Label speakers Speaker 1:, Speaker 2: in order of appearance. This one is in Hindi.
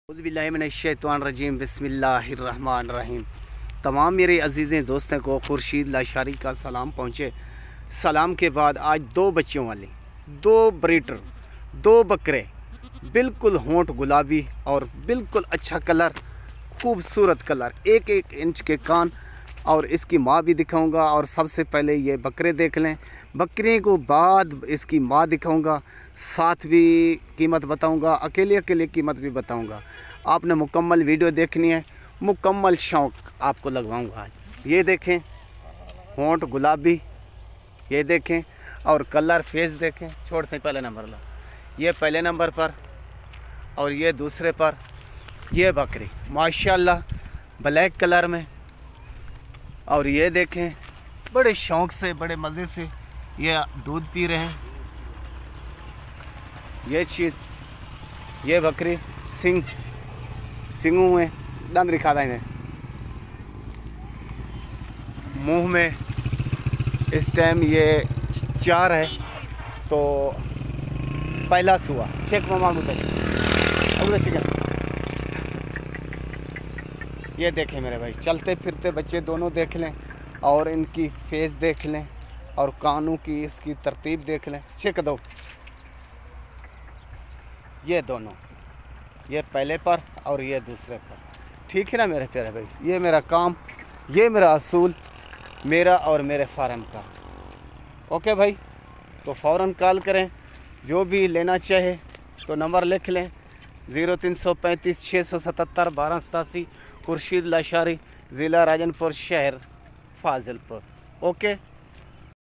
Speaker 1: औज़ुबिल्लाहिमिनश्शैतानिर्रजीम बिस्मिल्लाहिर्रहमानिर्रहीम। तमाम मेरे अजीज़ें दोस्तों को खुर्शीद लाशारी का सलाम पहुँचे। सलाम के बाद आज दो बच्चों वाले, दो ब्रीडर, दो बकरे, बिल्कुल होंठ गुलाबी और बिल्कुल अच्छा कलर, खूबसूरत कलर, एक एक इंच के कान, और इसकी माँ भी दिखाऊंगा। और सबसे पहले ये बकरे देख लें, बकरे को बाद इसकी माँ दिखाऊंगा, साथ भी कीमत बताऊंगा, अकेले अकेले कीमत भी बताऊंगा। आपने मुकम्मल वीडियो देखनी है, मुकम्मल शौक़ आपको लगवाऊंगा आज। ये देखें होंठ गुलाबी, ये देखें, और कलर फेस देखें। छोड़ से पहले नंबर ला, ये पहले नंबर पर और ये दूसरे पर। ये बकरी माशाल्लाह ब्लैक कलर में, और ये देखें बड़े शौक़ से, बड़े मज़े से ये दूध पी रहे हैं। ये चीज़, ये बकरी सिंगों में दंद दिखा दें, मुंह में इस टाइम ये 4 है, तो पहला सुआ चेक मामा को चिकन। ये देखें मेरे भाई, चलते फिरते बच्चे दोनों देख लें, और इनकी फेस देख लें, और कानों की इसकी तरतीब देख लें। चेक दो, ये दोनों, ये पहले पर और ये दूसरे पर। ठीक है ना मेरे प्यारे भाई, ये मेरा काम, ये मेरा असूल, मेरा और मेरे फार्म का। ओके भाई, तो फ़ौरन कॉल करें, जो भी लेना चाहे तो नंबर लिख लें 0335 677 1287, खुर्शीद लाशारी, ज़िला राजनपुर, शहर फाजिलपुर। ओके।